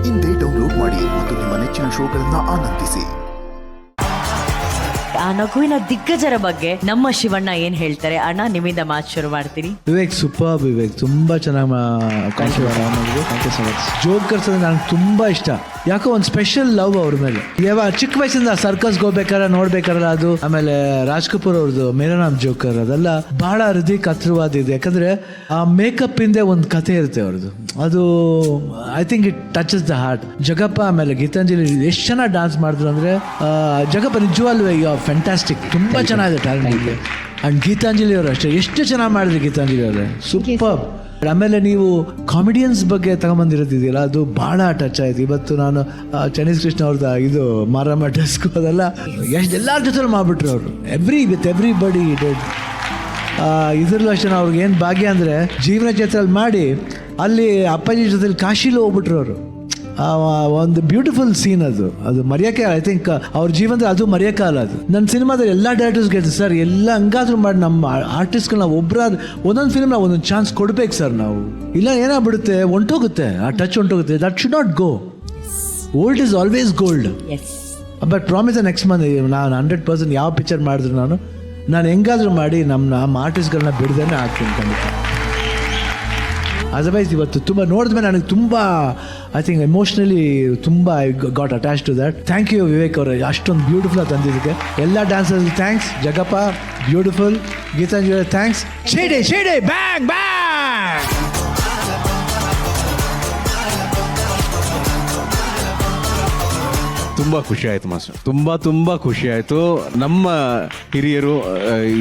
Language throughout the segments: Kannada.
ಇಂದೇ ಡೌನ್ಲೋಡ್ ಮಾಡಿ ಮತ್ತು ನಿಮ್ಮ ನೆಚ್ಚಿನ ಶೋಗಳನ್ನ ಆನಂದಿಸಿ. ಆ ನಗುವಿನ ದಿಗ್ಗಜರ ಬಗ್ಗೆ ನಮ್ಮ ಶಿವಣ್ಣ ಏನ್ ಹೇಳ್ತಾರೆ? ಅಣ್ಣ, ನಿಮ್ಮಿಂದ ಮಾತು ಶುರು ಮಾಡ್ತೀನಿ. ವಿವೇಕ್ ಸೂಪರ್. ವಿವೇಕ್ ತುಂಬಾ ಚೆನ್ನಾಗಿ ಜೋಕರ್ಸ್ ಅಂದ್ರೆ ನನಗೆ ತುಂಬಾ ಇಷ್ಟ. ಯಾಕೋ ಒಂದು ಸ್ಪೆಷಲ್ ಲವ್ ಅವ್ರ ಮೇಲೆ. ಯಾವ ಚಿಕ್ಕ ವಯಸ್ಸಿಂದ ಸರ್ಕಸ್ಗೆ ಹೋಗ್ಬೇಕಾದ್ರೆ ನೋಡ್ಬೇಕಾರಲ್ಲ ಅದು. ಆಮೇಲೆ ರಾಜ್ ಕಪೂರ್ ಅವ್ರದ್ದು ಮೇರಾ ನಾಮ್ ಜೋಕರ್, ಅದೆಲ್ಲ ಬಹಳ ಹೃದಯಕ್ಕೆ ಹತ್ರವಾದಿದೆ. ಯಾಕಂದ್ರೆ ಆ ಮೇಕಪ್ ಇಂದೆ ಒಂದು ಕಥೆ ಇರುತ್ತೆ ಅವ್ರದ್ದು. ಅದು I think it touches the heart. Jagappa ಆಮೇಲೆ ಗೀತಾಂಜಲಿ ಎಷ್ಟು ಚೆನ್ನಾಗಿ ಡಾನ್ಸ್ ಮಾಡಿದ್ರು ಅಂದ್ರೆ, ಜಗಪ್ಪ ನಿಜವಾಗ್ಲೂ ಫ್ಯಾಂಟಾಸ್ಟಿಕ್, ತುಂಬಾ ಚೆನ್ನಾಗಿದೆ ಟ್ಯಾಲೆಂಟ್. ಅಂಡ್ ಗೀತಾಂಜಲಿ ಅವರು ಅಷ್ಟೇ, ಎಷ್ಟು ಚೆನ್ನಾಗಿ ಮಾಡಿದ್ರಿ ಗೀತಾಂಜಲಿ ಅವರೇ, ಸೂಪರ್. ಆಮೇಲೆ ನೀವು ಕಾಮಿಡಿಯನ್ಸ್ ಬಗ್ಗೆ ತಗೊಂಬಂದಿರೋದಿದೆಯಲ್ಲ, ಅದು ಬಹಳ ಟಚ್ ಆಯ್ತು. ಇವತ್ತು ನಾನು ಚೈನೀಸ್ ಕೃಷ್ಣ ಅವ್ರದ್ದು ಇದು ಮಾರಮ್ಮ ಡೆಸ್ಕು ಅದೆಲ್ಲ ಎಲ್ಲರ ಜೊತೆ ಮಾಡ್ಬಿಟ್ರು ಅವರು. ಎವ್ರಿ ಬಡಿ ಡೆಡ್. ಇದ್ರಲ್ಲೂ ಅಷ್ಟೇ ಅವ್ರಿಗೆ ಏನು ಭಾಗ್ಯ ಅಂದರೆ ಜೀವನ ಚೈತ್ರಲ್ಲಿ ಮಾಡಿ ಅಲ್ಲಿ ಅಪ್ಪಾಜಿ ಜೊತೆಲಿ ಕಾಶಿಲೂ ಹೋಗ್ಬಿಟ್ರು ಅವರು. ಒಂದು ಬ್ಯೂಟಿಫುಲ್ ಸೀನ್ ಅದು ಮರೆಯೋಕೆ, ಐ ಥಿಂಕ್ ಅವ್ರ ಜೀವನದಲ್ಲಿ ಅದು ಮರೆಯೋಕ್ಕಲ್ಲ. ಅದು ನನ್ನ ಸಿನಿಮಾದಲ್ಲಿ ಎಲ್ಲ ಡೈರೆಕ್ಟರ್ಸ್ ಹೇಳ್ತೀವಿ ಸರ್, ಎಲ್ಲ ಹಂಗಾದ್ರೂ ಮಾಡಿ ನಮ್ಮ ಆರ್ಟಿಸ್ಟ್ಗಳನ್ನ ಒಬ್ಬರಾದ್ರು ಒಂದೊಂದು ಫಿಲ್ಮ್ ನಾವು ಒಂದೊಂದು ಚಾನ್ಸ್ ಕೊಡ್ಬೇಕು ಸರ್ ನಾವು. ಇಲ್ಲ ಏನಾಗ್ಬಿಡುತ್ತೆ, ಹೊಂಟೋಗುತ್ತೆ, ಆ ಟಚ್ ಹೊಂಟೋಗುತ್ತೆ. That should not go. Old is always gold. But promise next month ನಾನು 100% ಯಾವ ಪಿಕ್ಚರ್ ಮಾಡಿದ್ರು ನಾನು ಹೆಂಗಾದ್ರೂ ಮಾಡಿ ನಮ್ಮ ಆರ್ಟಿಸ್ಟ್ಗಳನ್ನ ಬಿಡದೇನೆ ಆಗ್ತೀನಿ ಖಂಡಿತ. ಅದರ್ವೈಸ್ ಇವತ್ತು ತುಂಬ ನೋಡಿದ್ಮೇಲೆ ನನಗೆ ತುಂಬ ಐ ಥಿಂಕ್ ಎಮೋಷ್ನಲಿ ತುಂಬ I got attach to that. Thank you Vivek ಅವರೇ, ಅಷ್ಟೊಂದು ಬ್ಯೂಟಿಫುಲ್ ಆಗಿ ತಂದಿದ್ದಕ್ಕೆ. ಎಲ್ಲ dancers thanks. Jagappa beautiful. Geethanjali thanks. ಶೇಡೆ ಬ್ಯಾಂಗ್ ಬ್ಯಾಂಗ್. ತುಂಬ ಖುಷಿ ಆಯಿತು ಮಾಸ್ಟರ್, ತುಂಬ ಖುಷಿ ಆಯಿತು. ನಮ್ಮ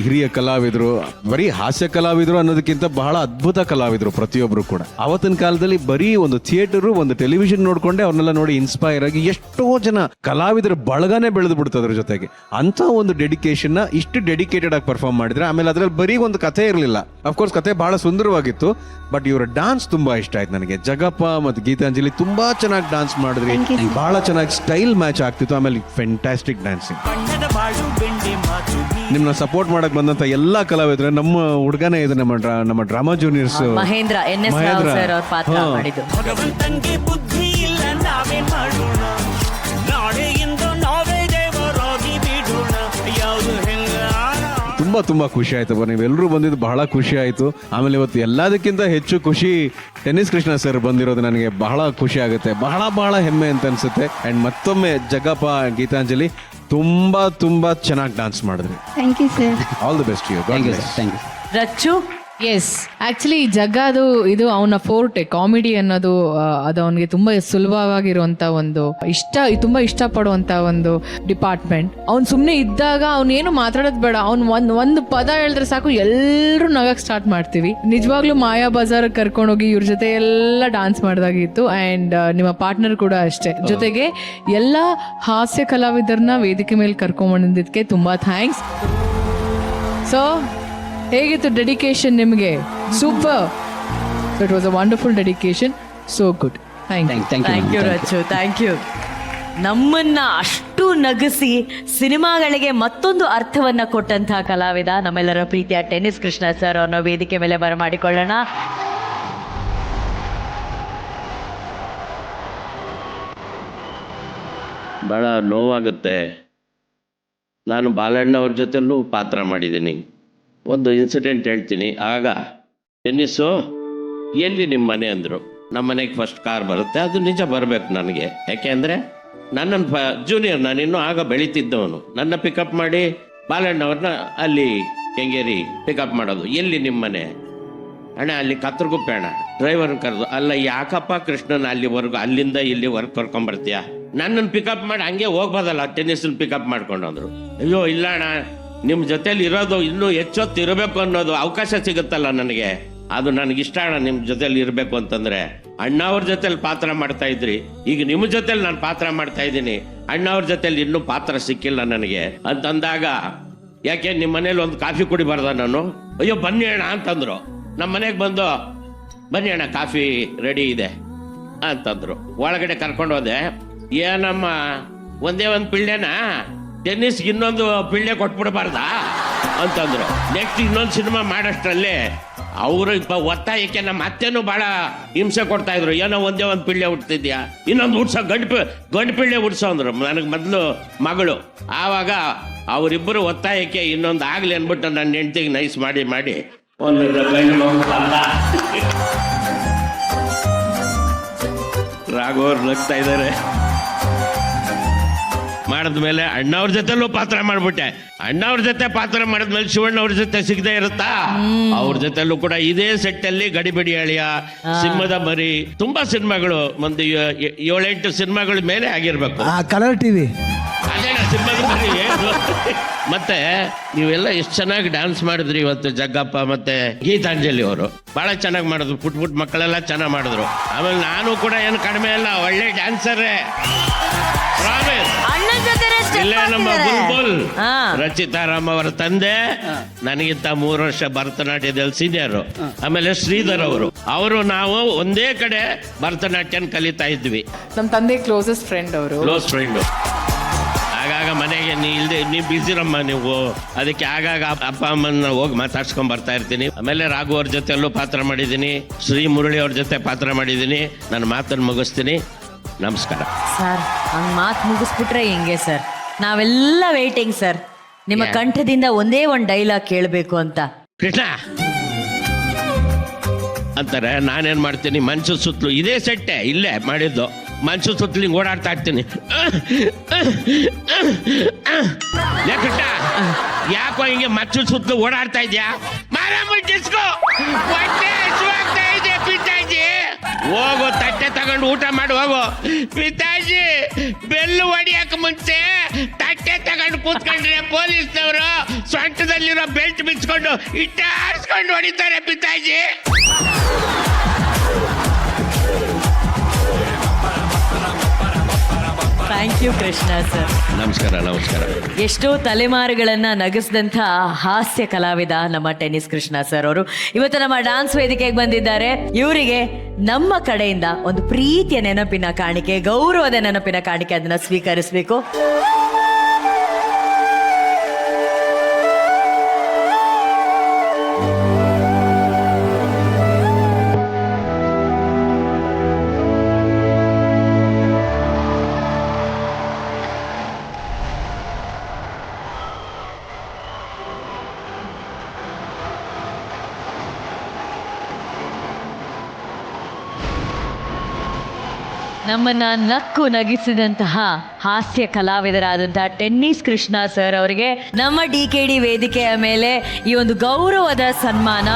ಹಿರಿಯ ಕಲಾವಿದರು, ಬರೀ ಹಾಸ್ಯ ಕಲಾವಿದರು ಅನ್ನೋದಕ್ಕಿಂತ ಬಹಳ ಅದ್ಭುತ ಕಲಾವಿದರು ಪ್ರತಿಯೊಬ್ಬರು ಕೂಡ. ಆವತ್ತಿನ ಕಾಲದಲ್ಲಿ ಬರೀ ಒಂದು ಥಿಯೇಟರು, ಒಂದು ಟೆಲಿವಿಷನ್ ನೋಡ್ಕೊಂಡೆ ಅವ್ರನ್ನೆಲ್ಲ ನೋಡಿ ಇನ್ಸ್ಪೈರ್ ಆಗಿ ಎಷ್ಟೋ ಜನ ಕಲಾವಿದರ ಬಳಗನೆ ಬೆಳೆದು ಬಿಡ್ತು. ಅದ್ರ ಜೊತೆಗೆ ಅಂತ ಒಂದು ಡೆಡಿಕೇಶನ್ ಇಷ್ಟು ಡೆಡಿಕೇಟೆಡ್ ಆಗಿ ಪರ್ಫಾರ್ಮ್ ಮಾಡಿದ್ರೆ. ಆಮೇಲೆ ಅದ್ರಲ್ಲಿ ಬರೀ ಒಂದು ಕಥೆ ಇರಲಿಲ್ಲ, ಅಫ್ಕೋರ್ಸ್ ಕಥೆ ಬಹಳ ಸುಂದರವಾಗಿತ್ತು, ಬಟ್ ಇವರ ಡಾನ್ಸ್ ತುಂಬಾ ಇಷ್ಟ ಆಯ್ತು ನನಗೆ. ಜಗಪ್ಪ ಮತ್ತು ಗೀತಾಂಜಲಿ ತುಂಬಾ ಚೆನ್ನಾಗಿ ಡಾನ್ಸ್ ಮಾಡಿದ್ರಿ, ಬಹಳ ಚೆನ್ನಾಗಿ ಸ್ಟೈಲ್ ಮ್ಯಾಚ್ ಆಗ್ತಿತ್ತು. ಆಮೇಲೆ ಫ್ಯಾಂಟಾಸ್ಟಿಕ್ ಡ್ಯಾನ್ಸಿಂಗ್. ನಿಮ್ಮನ್ನ ಸಪೋರ್ಟ್ ಮಾಡಕ್ ಬಂದಂತ ಎಲ್ಲಾ ಕಲಾವಿದ್ರು, ನಮ್ಮ ಹುಡುಗನೇ ಇದೆ, ನಮ್ಮ Drama Juniors Mahendra NS Rao sir ಅವ್ರ ಪಾತ್ರ ಮಾಡಿದ್ದು. ತುಂಬಾ ಖುಷಿ ಆಯ್ತು. ನೀವೆಲ್ಲರೂ ಬಂದಿದ್ದು ಬಹಳ ಖುಷಿ ಆಯ್ತು. ಆಮೇಲೆ ಇವತ್ತು ಎಲ್ಲದಕ್ಕಿಂತ ಹೆಚ್ಚು ಖುಷಿ ಟೆನ್ನಿಸ್ ಕೃಷ್ಣ ಸರ್ ಬಂದಿರೋದು ನನಗೆ ಬಹಳ ಖುಷಿ ಆಗುತ್ತೆ, ಬಹಳ ಹೆಮ್ಮೆ ಅಂತ ಅನ್ಸುತ್ತೆ. ಅಂಡ್ ಮತ್ತೊಮ್ಮೆ ಜಗಪ್ಪ, ಗೀತಾಂಜಲಿ ತುಂಬಾ ಚೆನ್ನಾಗಿ ಡಾನ್ಸ್ ಮಾಡಿದ್ರಿ. Thank you sir. All the best you. Thank you. Rachchu, yes, actually ಜಗ್ಗದು ಇದು ಅವನ ಫೋರ್ಟೆ. ಕಾಮಿಡಿ ಅನ್ನೋದು ಅದು ಅವನಿಗೆ ತುಂಬಾ ಸುಲಭವಾಗಿರುವಂತ ಒಂದು ತುಂಬಾ ಇಷ್ಟಪಡುವಂತ ಒಂದು ಡಿಪಾರ್ಟ್ಮೆಂಟ್. ಅವ್ನು ಸುಮ್ಮನೆ ಇದ್ದಾಗ ಅವ್ನೇನು ಮಾತಾಡೋದು ಬೇಡ, ಅವ್ನು ಒಂದು ಪದ ಹೇಳಿದ್ರೆ ಸಾಕು ಎಲ್ಲರೂ ನಗಕ್ ಸ್ಟಾರ್ಟ್ ಮಾಡ್ತೀವಿ. ನಿಜವಾಗ್ಲೂ ಮಾಯಾ ಬಜಾರ್ ಕರ್ಕೊಂಡೋಗಿ ಇವ್ರ ಜೊತೆ ಎಲ್ಲ ಡಾನ್ಸ್ ಮಾಡ್ದಾಗಿತ್ತು. ಅಂಡ್ ನಿಮ್ಮ ಪಾರ್ಟ್ನರ್ ಕೂಡ ಅಷ್ಟೇ. ಜೊತೆಗೆ ಎಲ್ಲ ಹಾಸ್ಯ ಕಲಾವಿದರನ್ನ ವೇದಿಕೆ ಮೇಲೆ ಕರ್ಕೊಂಡ್ಬಂದಿದ್ದಕ್ಕೆ ತುಂಬಾ ಥ್ಯಾಂಕ್ಸ್. ಸೊ ಹೇಗಿತ್ತು ಡೆಡಿಕೇಶನ್ ನಿಮಗೆ? Super. It was a wonderful dedication. So good. Thank you Rachchu, thank you. ನಮ್ಮನ್ನ ಅಷ್ಟು ನಗಿಸಿ ಸಿನಿಮಾಗಳಿಗೆ ಮತ್ತೊಂದು ಅರ್ಥವನ್ನ ಕೊಟ್ಟಂತಹ ಕಲಾವಿದ, ನಮ್ಮೆಲ್ಲರ ಪ್ರೀತಿಯ ಟೆನ್ನಿಸ್ ಕೃಷ್ಣ ಸರ್ ಅನ್ನೋ ವೇದಿಕೆ ಮೇಲೆ ಬರಮಾಡಿಕೊಳ್ಳೋಣ. ಭಾಳ ನೋವಾಗುತ್ತೆ. ನಾನು ಬಾಲಣ್ಣ ಅವ್ರ ಜೊತೆಲೂ ಪಾತ್ರ ಮಾಡಿದ್ದೀನಿ. ಒಂದು ಇನ್ಸಿಡೆಂಟ್ ಹೇಳ್ತೀನಿ. ಆಗ ಟೆನ್ನಿಸ್ಸು ಎಲ್ಲಿ ನಿಮ್ಮ ಮನೆ ಅಂದರು. ನಮ್ಮ ಮನೆಗೆ ಫಸ್ಟ್ ಕಾರ್ ಬರುತ್ತೆ, ಅದು ನಿಜ ಬರಬೇಕು ನನಗೆ. ಯಾಕೆಂದರೆ ನನ್ನನ್ನು ಜೂನಿಯರ್, ನಾನಿನ್ನೂ ಆಗ ಬೆಳೀತಿದ್ದವನು. ನನ್ನ ಪಿಕಪ್ ಮಾಡಿ ಬಾಲಣ್ಣವ್ರನ್ನ ಅಲ್ಲಿ ಕೆಂಗೇರಿ ಪಿಕಪ್ ಮಾಡೋದು. ಎಲ್ಲಿ ನಿಮ್ಮ ಮನೆ? ಅಣ್ಣ ಅಲ್ಲಿ ಕತ್ರಗುಪ್ಪೆ ಅಣ್ಣ. ಡ್ರೈವರ್ನ ಕರೆದು, ಅಲ್ಲ ಯಾಕಪ್ಪ ಕೃಷ್ಣನ ಅಲ್ಲಿವರೆಗೂ, ಅಲ್ಲಿಂದ ಇಲ್ಲಿವರೆಗೆ ಕರ್ಕೊಂಬರ್ತೀಯ? ನನ್ನನ್ನು ಪಿಕಪ್ ಮಾಡಿ ಹಂಗೆ ಹೋಗ್ಬೋದಲ್ಲ ಟೆನ್ನಿಸನ್ನು ಪಿಕಪ್ ಮಾಡ್ಕೊಂಡು ಅಂದರು. ಅಯ್ಯೋ ಇಲ್ಲ ಅಣ್ಣ, ನಿಮ್ಮ ಜೊತೇಲಿ ಇರೋದು ಇನ್ನೂ ಹೆಚ್ಚೊತ್ತು ಇರಬೇಕು ಅನ್ನೋದು ಅವಕಾಶ ಸಿಗುತ್ತಲ್ಲ ನನಗೆ, ಅದು ನನಗಿಷ್ಟ ಅಣ್ಣ ನಿಮ್ಮ ಜೊತೇಲಿ ಇರಬೇಕು ಅಂತಂದರೆ. ಅಣ್ಣ ಅವ್ರ ಜೊತೆಲಿ ಪಾತ್ರ ಮಾಡ್ತಾ ಇದ್ರಿ, ಈಗ ನಿಮ್ಮ ಜೊತೆಲಿ ನಾನು ಪಾತ್ರ ಮಾಡ್ತಾ ಇದ್ದೀನಿ. ಅಣ್ಣ ಅವ್ರ ಜೊತೆಲಿ ಇನ್ನೂ ಪಾತ್ರ ಸಿಕ್ಕಿಲ್ಲ ನನಗೆ ಅಂತಂದಾಗ, ಯಾಕೆ ನಿಮ್ಮ ಮನೇಲಿ ಒಂದು ಕಾಫಿ ಕುಡಿಬಾರ್ದ ನಾನು? ಅಯ್ಯೋ ಬನ್ನಿ ಅಣ್ಣ ಅಂತಂದರು. ನಮ್ಮ ಮನೆಗೆ ಬಂದು, ಬನ್ನಿ ಅಣ್ಣ ಕಾಫಿ ರೆಡಿ ಇದೆ ಅಂತಂದರು. ಒಳಗಡೆ ಕರ್ಕೊಂಡು ಹೋದೆ. ಏನಮ್ಮ ಒಂದೇ ಒಂದು ಪಿಳ್ಳೆನಾ? ಟೆನ್ನಿಸ್ಗೆ ಇನ್ನೊಂದು ಪಿಳ್ಳೆ ಕೊಟ್ಬಿಡ್ಬಾರ್ದಾ? ಅಂತಂದ್ರು. ನೆಕ್ಸ್ಟ್ ಇನ್ನೊಂದು ಸಿನಿಮಾ ಮಾಡೋಷ್ಟರಲ್ಲಿ ಅವರು ಒತ್ತಾಯಕ್ಕೆ ನಮ್ಮ ಅತ್ತೆನೂ ಬಹಳ ಹಿಂಸೆ ಕೊಡ್ತಾ ಇದ್ರು. ಏನೋ ಒಂದೇ ಒಂದು ಪಿಳ್ಳೆ ಹುಡ್ತಿದ್ಯಾ, ಇನ್ನೊಂದು ಹುಡ್ಸೋ ಗಂಡು ಪಿಳ್ಳೆ ಹುಡ್ಸೋ ಅಂದ್ರು ನನಗೆ ಮೊದಲು ಮಗಳು. ಆವಾಗ ಅವರಿಬ್ಬರು ಒತ್ತಾಯಕ್ಕೆ ಇನ್ನೊಂದು ಆಗ್ಲಿ ಅಂದ್ಬಿಟ್ಟು ನನ್ನ ಹೆಂಡತಿಗೆ ನೈಸ್ ಮಾಡಿ ಒಂದು ರಾಘವ್ರು ನಗ್ತಾ ಇದ್ದಾರೆ. ಮಾಡಿದ್ಮೇಲೆ ಅಣ್ಣವ್ರ ಜೊತೆಲೂ ಪಾತ್ರ ಮಾಡ್ಬಿಟ್ಟೆ. ಅಣ್ಣವ್ರ ಜೊತೆ ಪಾತ್ರ ಮಾಡಿದ್ಮೇಲೆ ಶಿವಣ್ಣ ಅವ್ರ ಜೊತೆ ಸಿಗದೆ ಇರುತ್ತಾ, ಅವ್ರ ಜೊತೆಲೂ ಕೂಡ ಇದೇ ಸೆಟ್ ಅಲ್ಲಿ ಗಡಿಬಿಡಿ ಅಳಿಯ, ಸಿಂಹದ ಮರಿ, ತುಂಬಾ ಸಿನಿಮಾಗಳು, ಒಂದು 7-8 ಸಿನಿಮಾಗಳ ಮೇಲೆ ಆಗಿರ್ಬೇಕು. ಕಲರ್ ಟಿವಿ ಅದೇನ ಸಿಂಹದ ಮರಿ. ಮತ್ತೆ ನೀವೆಲ್ಲ ಎಷ್ಟು ಚೆನ್ನಾಗಿ ಡ್ಯಾನ್ಸ್ ಮಾಡಿದ್ರಿ ಇವತ್ತು. ಜಗ್ಗಪ್ಪ ಮತ್ತೆ ಗೀತಾಂಜಲಿ ಅವರು ಬಹಳ ಚೆನ್ನಾಗಿ ಮಾಡಿದ್ರು. ಪುಟ್ ಮಕ್ಕಳೆಲ್ಲ ಚೆನ್ನಾಗಿ ಮಾಡಿದ್ರು. ಆಮೇಲೆ ನಾನು ಕೂಡ ಏನು ಕಡಿಮೆ ಅಲ್ಲ, ಒಳ್ಳೆ ಡ್ಯಾನ್ಸರೇ. ಇಲ್ಲೇ ನಮ್ಮ ಬುಲ್ಬುಲ್ ರಚಿತಾರಾಮ್ ಅವರ ತಂದೆ ನನಗಿಂತ 3 ವರ್ಷ ಭರತನಾಟ್ಯದಲ್ಲಿ ಸೀನಿಯರ್. ಆಮೇಲೆ ಶ್ರೀಧರ್ ಅವರು ನಾವು ಒಂದೇ ಕಡೆ ಭರತನಾಟ್ಯನ ಕಲಿತಾ ಇದ್ವಿ. ನಮ್ಮ ತಂದೆ ಕ್ಲೋಸೆಸ್ಟ್ ಫ್ರೆಂಡ್ ಅವರು, ಕ್ಲೋಸ್ ಫ್ರೆಂಡ್. ಆಗಾಗ ಮನೆಗೆ ನೀ ಬಿಸಿರಮ್ಮ ನೀವು, ಅದಕ್ಕೆ ಆಗಾಗ ಅಪ್ಪ ಅಮ್ಮನ ಹೋಗಿ ಮಾತಾಡ್ಸ್ಕೊಂಡ್ ಬರ್ತಾ ಇರ್ತೀನಿ. ಆಮೇಲೆ ರಾಘು ಅವ್ರ ಜೊತೆಯಲ್ಲೂ ಪಾತ್ರ ಮಾಡಿದ್ದೀನಿ, ಶ್ರೀ ಮುರಳಿ ಅವ್ರ ಜೊತೆ ಪಾತ್ರ ಮಾಡಿದ್ದೀನಿ. ನನ್ನ ಮಾತನ್ನು ಮುಗಿಸ್ತೀನಿ. ನಮಸ್ಕಾರ ಸರ್. ಹಂಗ್ ಮಾತು ಮುಗಿಸ್ಬಿಟ್ರೆ ಹಿಂಗೆ ಸರ್, ನಾವೆಲ್ಲ ವೇಟಿಂಗ್ ಸರ್ ನಿಮ್ಮ ಕಂಠದಿಂದ ಒಂದೇ ಒಂದು ಡೈಲಾಗ್ ಕೇಳಬೇಕು ಅಂತ. ಕೃಷ್ಣ ಅಂತಾರೆ, ನಾನೇನ್ ಮಾಡ್ತೀನಿ, ಮಂಚದ ಸುತ್ತಲೂ ಇದೇ ಸೆಟ್ಟೆ ಇಲ್ಲೇ ಮಾಡಿದ್ದು, ಮಂಚದ ಸುತ್ತಲೂ ಹಿಂಗೆ ಓಡಾಡ್ತಾ ಇರ್ತೀನಿ. ಕೃಷ್ಣ ಯಾಕೋ ಹಿಂಗೆ ಮಂಚದ ಸುತ್ತಲೂ ಓಡಾಡ್ತಾ ಇದ್ಯಾ? ಪಿತಾಜಿ ಹೋಗೋ, ತಟ್ಟೆ ತಗೊಂಡು ಊಟ ಮಾಡಿ ಹೋಗೋ. ಪಿತಾಜಿ ಬೆಲ್ಲು ಹೊಡಿಯಕ್ ಮುಂಚೆ ತಟ್ಟೆ ತಗೊಂಡು ಕೂತ್ಕೊಂಡ್ರೆ ಪೊಲೀಸ್ನವರು ಸೊಂಟದಲ್ಲಿರೋ ಬೆಲ್ಟ್ ಬಿಚ್ಕೊಂಡು ಇಟ್ಟಾಡ್ಸ್ಕೊಂಡು ಹೊಡಿತಾರೆ ಪಿತಾಜಿ. Thank you Krishna sir. ನಮಸ್ಕಾರ. ಎಷ್ಟೋ ತಲೆಮಾರುಗಳನ್ನ ನಗಿಸಿದಂಥ ಹಾಸ್ಯ ಕಲಾವಿದ ನಮ್ಮ ಟೆನ್ನಿಸ್ ಕೃಷ್ಣ ಸರ್ ಅವರು ಇವತ್ತು ನಮ್ಮ ಡಾನ್ಸ್ ವೇದಿಕೆಗೆ ಬಂದಿದ್ದಾರೆ. ಇವರಿಗೆ ನಮ್ಮ ಕಡೆಯಿಂದ ಒಂದು ಪ್ರೀತಿಯ ನೆನಪಿನ ಕಾಣಿಕೆ, ಗೌರವದ ನೆನಪಿನ ಕಾಣಿಕೆ, ಅದನ್ನ ಸ್ವೀಕರಿಸಬೇಕು. ನಮ್ಮನ್ನ ನಕ್ಕು ನಗಿಸಿದಂತಹ ಹಾಸ್ಯ ಕಲಾವಿದರಾದಂತಹ ಟೆನ್ನಿಸ್ ಕೃಷ್ಣ ಸರ್ ಅವರಿಗೆ ನಮ್ಮ DKD ವೇದಿಕೆಯ ಮೇಲೆ ಈ ಒಂದು ಗೌರವದ ಸನ್ಮಾನ.